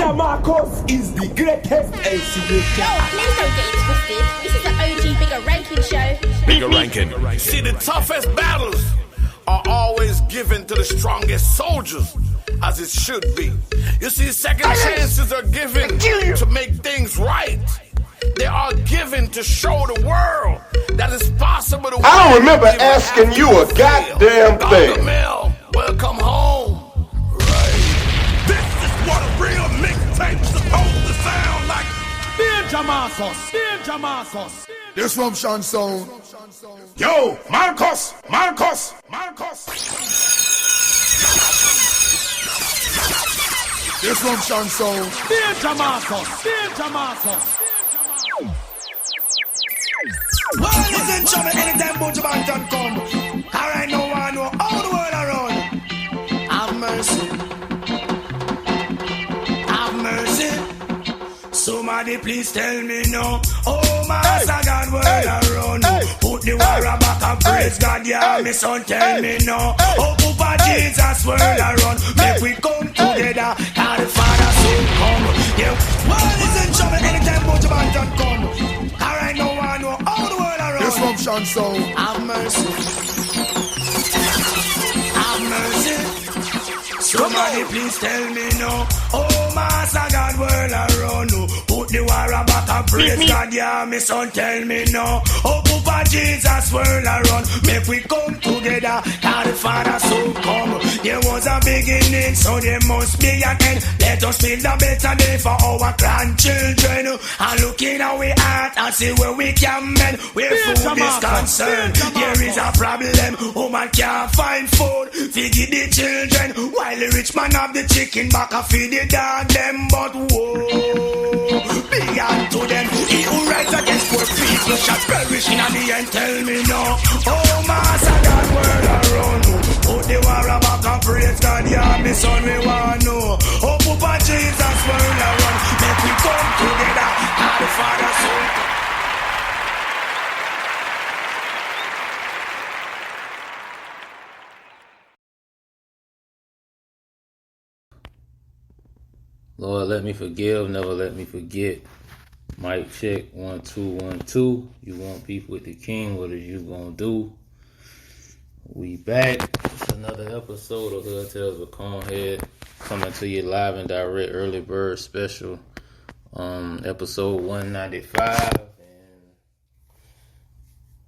Ninja Marcus is the greatest MC. Yo, please don't get it twisted. This is the OG Bigger Ranking show. Bigger Ranking. See, the toughest battles are always given to the strongest soldiers, as it should be. You see, second chances are given to make things right. They are given to show the world that it's possible to win. I don't remember asking you a goddamn thing. Mel, welcome home. Right. This is what a real mixtape's supposed to sound like. Danger Marcus, Danger Marcus. This from Sean Sound. Yo, Marcus, Marcus, Marcus. This from Sean Sound. Danger Marcus, Danger Marcus. Well, listen to me anytime Butch Banton come. Alright, no one know all the world around. Have mercy. Have mercy. Somebody please tell me no. Oh, Master God, world around. Put the war back and praise God, yeah, me son tell me no. Oh, Papa Jesus, world around. Make we come together, cause the Father soon come. Yeah, well, listen to me anytime Butch Banton come. Alright, no one know all the world around. This from Sean Sound. Have mercy. Have mercy. Somebody please tell me no. Oh, Master God, world around. Put the war back and praise God, yeah, me son tell me no. Oh, Papa Jesus, world around. Make we come together, cause the Father soon come. There was a beginning, so there must be an end. Let us build a better day for our grandchildren. And look in our heart and see where we can mend. Where food is concerned, there is a problem. Woman can't find food, feed the children. While the rich man have the chicken back and feed the dog them. But whoa, be unto them. He who rides against poor people shall perish in the end. Tell me no. Oh, Master God, world around. Put the war back and praise God, yeah, me son, we want to know. Oh, Papa Jesus, world around. Make we come together, and the Father soon. Lord, let me forgive, never let me forget. Mic check, 1 2 1 2. You want beef with the king? What are you gonna do? We back. It's another episode of Hood Tales with ConeHead, coming to you live and direct, early bird special. Episode 195. And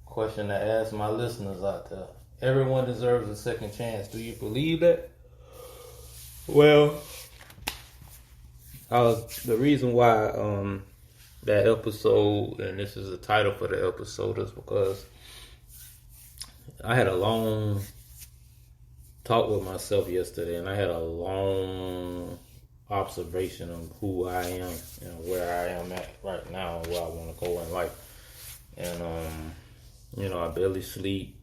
question to ask my listeners out there: everyone deserves a second chance. Do you believe that? Well, the reason why that episode, and this is the title for the episode, is because I had a long talk with myself yesterday, and I had a long observation of who I am and where I am at right now and where I want to go in life. And I barely sleep.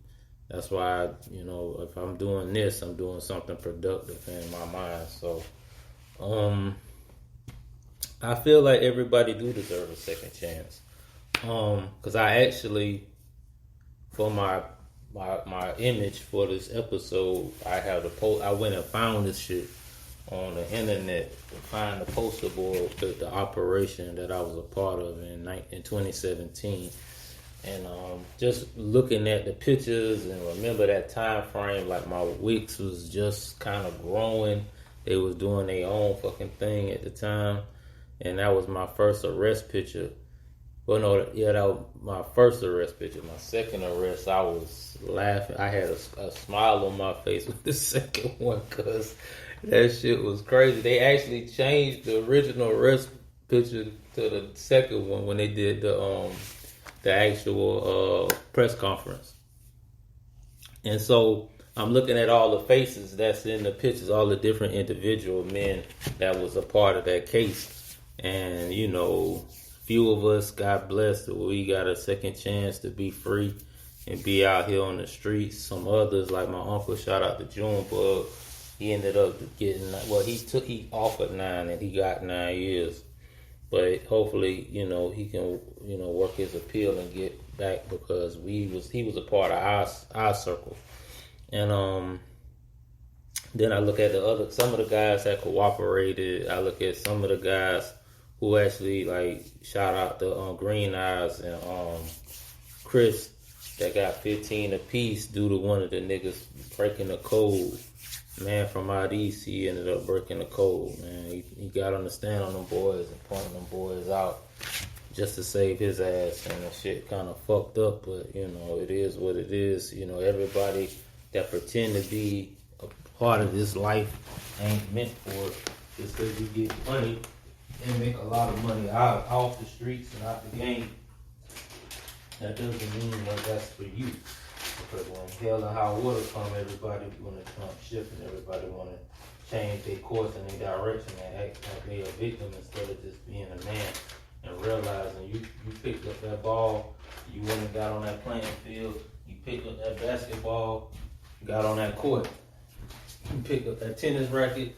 That's why if I'm doing this, I'm doing something productive in my mind. So I feel like everybody do deserve a second chance. Because I actually, for my image for this episode, I have the post. I went and found this shit on the internet to find the poster board with the operation that I was a part of in 2017. And just looking at the pictures and remember that time frame, like my wigs was just kind of growing. They was doing their own fucking thing at the time. And that was my first arrest picture. Well, no, yeah, that was my first arrest picture. My second arrest, I was laughing. I had a smile on my face with the second one because that shit was crazy. They actually changed the original arrest picture to the second one when they did the actual press conference. And so I'm looking at all the faces that's in the pictures, all the different individual men that was a part of that case. And, few of us got blessed that we got a second chance to be free and be out here on the streets. Some others, like my uncle, shout out to Junebug, he ended up getting, he offered 9 and he got 9 years. But hopefully, he can, work his appeal and get back because he was a part of our circle. And Then I look at some of the guys that cooperated. I look at some of the guys who actually, like, shout out to Green Eyes and Chris, that got 15 apiece due to one of the niggas breaking the code. Man from out east, he ended up breaking the code, man. He got on the stand on them boys and pointing them boys out just to save his ass, and the shit kind of fucked up, but, you know, it is what it is. You know, everybody that pretend to be a part of this life ain't meant for it. Just because you get money and make a lot of money off the streets and out the game, that doesn't mean that that's for you. Because when hell and high water come, everybody want to jump ship and everybody want to change their course and their direction and act like they a victim instead of just being a man and realizing you picked up that ball, you went and got on that playing field, you picked up that basketball, got on that court, you picked up that tennis racket,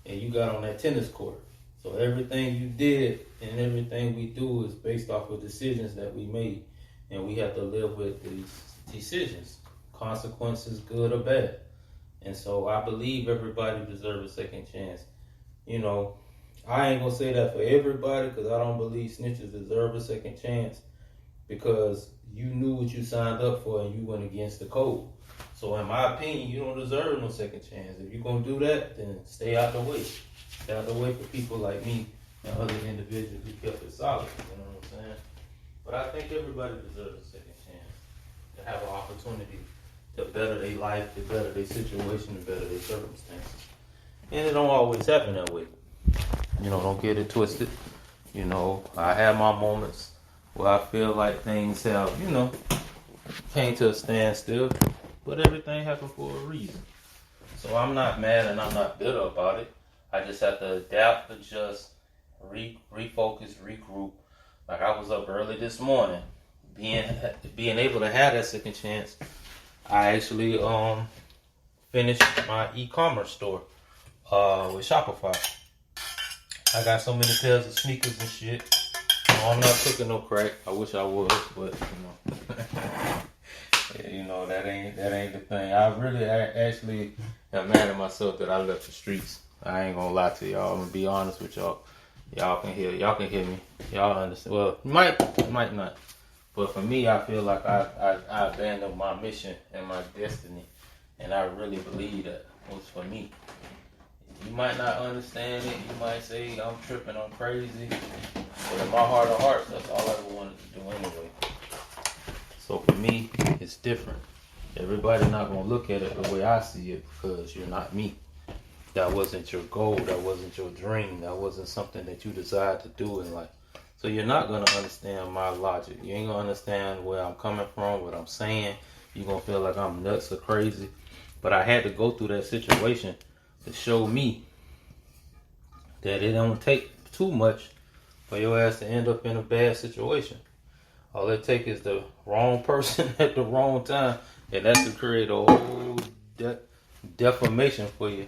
and you got on that tennis court. So everything you did and everything we do is based off of decisions that we made, and we have to live with these decisions, consequences, good or bad. And so I believe everybody deserves a second chance. You know, I ain't gonna say that for everybody, because I don't believe snitches deserve a second chance, because you knew what you signed up for and you went against the code. So in my opinion, you don't deserve no second chance. If you're gonna do that, then stay out the way. Stay out the way for people like me and other individuals who kept it solid. You know what I'm saying? But I think everybody deserves a second chance to have an opportunity to better their life, to better their situation, to better their circumstances. And it don't always happen that way. You know, don't get it twisted. You know, I have my moments where I feel like things have, you know, came to a standstill, but everything happened for a reason. So I'm not mad and I'm not bitter about it. I just have to adapt, adjust, refocus, regroup. Like I was up early this morning, being able to have that second chance. I actually finished my e-commerce store with Shopify. I got so many pairs of sneakers and shit. I'm not cooking no crack. I wish I was, but you know, yeah, you know that ain't the thing. I really actually am mad at myself that I left the streets. I ain't gonna lie to y'all. I'm gonna be honest with y'all. Y'all can hear me. Y'all understand. Well, might not. But for me, I feel like I abandoned my mission and my destiny, and I really believe that was for me. You might not understand it. You might say I'm tripping, I'm crazy. But in my heart of hearts, that's all I ever wanted to do anyway. So for me, it's different. Everybody not gonna look at it the way I see it, because you're not me. That wasn't your goal. That wasn't your dream. That wasn't something that you desired to do in life. So you're not gonna understand my logic. You ain't gonna understand where I'm coming from, what I'm saying. You're gonna feel like I'm nuts or crazy. But I had to go through that situation to show me that it don't take too much for your ass to end up in a bad situation. All it takes is the wrong person at the wrong time, and that's to create a whole defamation for you.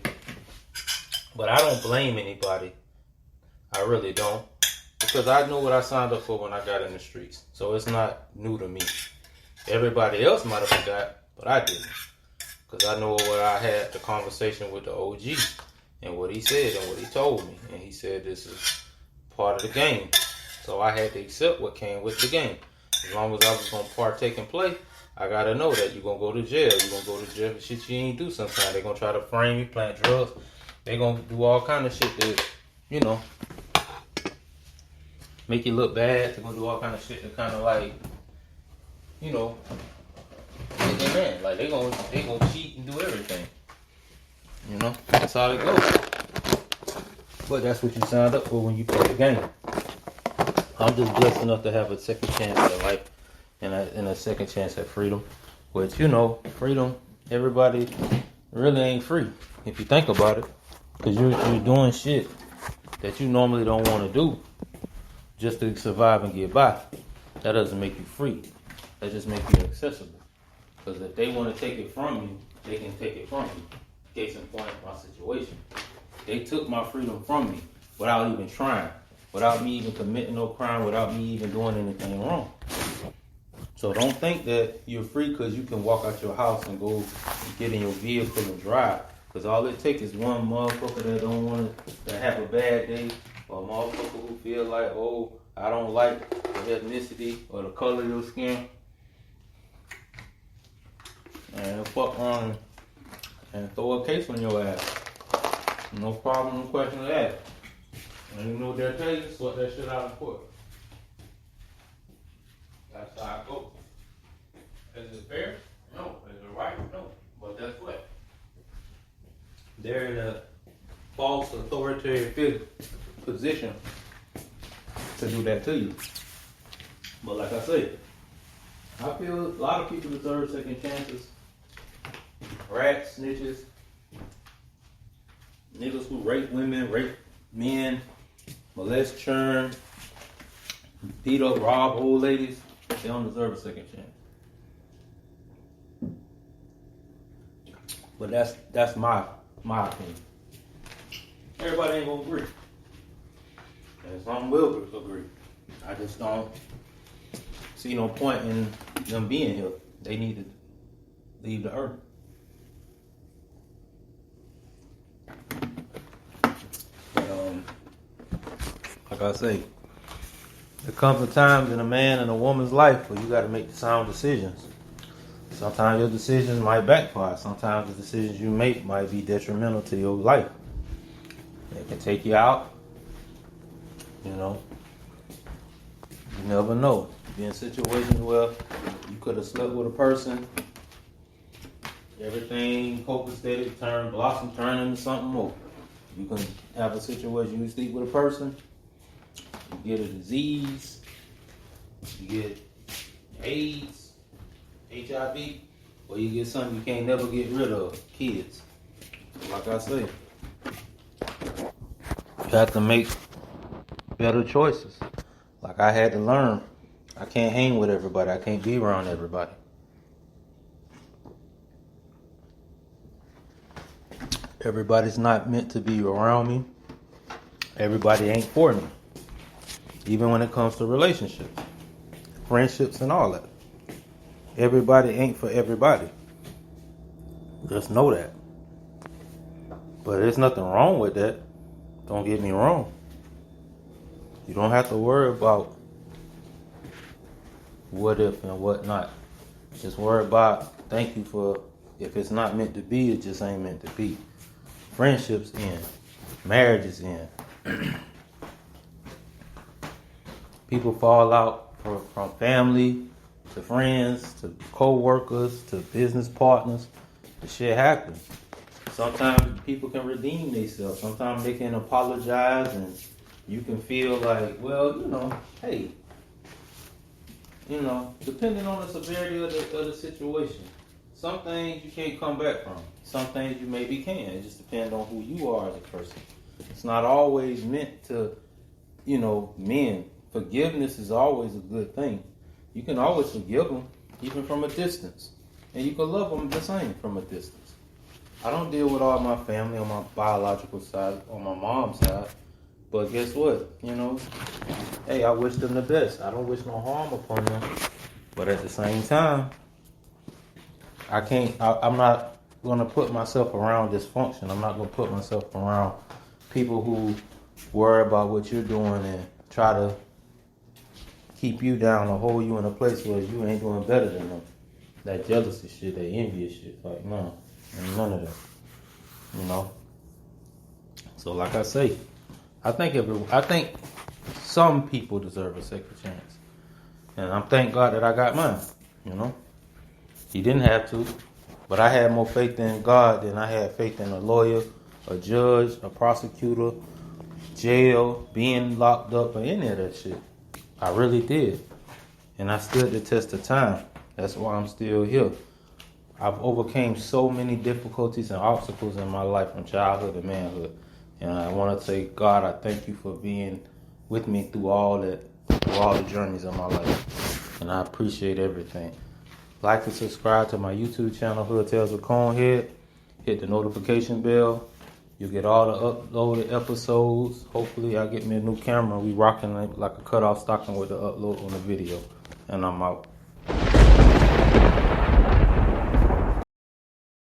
But I don't blame anybody. I really don't. Because I knew what I signed up for when I got in the streets. So it's not new to me. Everybody else might have forgot, but I didn't. Because I know what I had the conversation with the OG and what he said and what he told me. And he said this is part of the game. So I had to accept what came with the game. As long as I was going to partake and play, I got to know that you're going to go to jail. You're going to go to jail for shit you ain't do sometimes. They're going to try to frame you playing drugs. They're going to do all kind of shit that, you know, make you look bad. They're going to do all kind of shit that kind of like, you know, make you mad. Like they gonna cheat and do everything. You know, that's how it goes. But that's what you signed up for when you play the game. I'm just blessed enough to have a second chance at life and a second chance at freedom. Which, you know, freedom, everybody really ain't free if you think about it. Because you're doing shit that you normally don't want to do just to survive and get by. That doesn't make you free. That just makes you accessible. Because if they want to take it from you, they can take it from you. Case in point, my situation. They took my freedom from me without even trying, without me even committing no crime, without me even doing anything wrong. So don't think that you're free because you can walk out your house and go get in your vehicle and drive. Because all it takes is one motherfucker that don't want to have a bad day, or a motherfucker who feel like, oh, I don't like the ethnicity or the color of your skin. And fuck around and throw a case on your ass. No problem, no question of that. And you know what they'll tell you? Sort that shit out in court. That's how I go. Is it fair? No. Is it right? No. But that's what. They're in a false authoritarian position to do that to you. But like I said, I feel a lot of people deserve second chances. Rats, snitches, niggas who rape women, rape men, molest churn, beat up, rob old ladies, they don't deserve a second chance. But that's my opinion. Everybody ain't gonna agree. And some will agree. I just don't see no point in them being here. They need to leave the earth. But like I say, there comes a time in a man and a woman's life where you gotta make sound decisions. Sometimes your decisions might backfire. Sometimes the decisions you make might be detrimental to your life. It can take you out. You know, you never know. Be in situations where you could have slept with a person, everything copacetic, blossom turn into something more. You can have a situation you sleep with a person, you get a disease, you get AIDS, HIV, or you get something you can't never get rid of, kids. Like I say, you have to make better choices. Like I had to learn, I can't hang with everybody. I can't be around everybody. Everybody's not meant to be around me. Everybody ain't for me. Even when it comes to relationships, friendships, and all that. Everybody ain't for everybody. Just know that. But there's nothing wrong with that. Don't get me wrong. You don't have to worry about what if and what not. Just worry about, thank you for, if it's not meant to be, it just ain't meant to be. Friendships end. Marriages end. People fall out from family to friends to co-workers to business partners. The shit happens. Sometimes people can redeem themselves. Sometimes they can apologize and you can feel like, well, you know, hey, you know, depending on the severity of the situation. Some things you can't come back from. Some things you maybe can. It just depends on who you are as a person. It's not always meant to, you know, men. Forgiveness is always a good thing. You can always forgive them, even from a distance. And you can love them the same from a distance. I don't deal with all my family on my biological side, on my mom's side. But guess what? You know, hey, I wish them the best. I don't wish no harm upon them. But at the same time, I'm not going to put myself around dysfunction. I'm not going to put myself around people who worry about what you're doing and try to keep you down or hold you in a place where you ain't doing better than them. That jealousy shit, that envious shit. Like, no, none of that. You know? So like I say, I think some people deserve a second chance. And I'm thank God that I got mine, you know? He didn't have to, but I had more faith in God than I had faith in a lawyer, a judge, a prosecutor, jail, being locked up, or any of that shit. I really did. And I stood the test of time. That's why I'm still here. I've overcame so many difficulties and obstacles in my life from childhood to manhood. And I want to say, God, I thank you for being with me through all the journeys of my life. And I appreciate everything. Like and subscribe to my YouTube channel, Hood Tales with ConeHead. Hit the notification bell. You'll get all the uploaded episodes. Hopefully I get me a new camera. We rocking like a cutoff stocking with the upload on the video. And I'm out.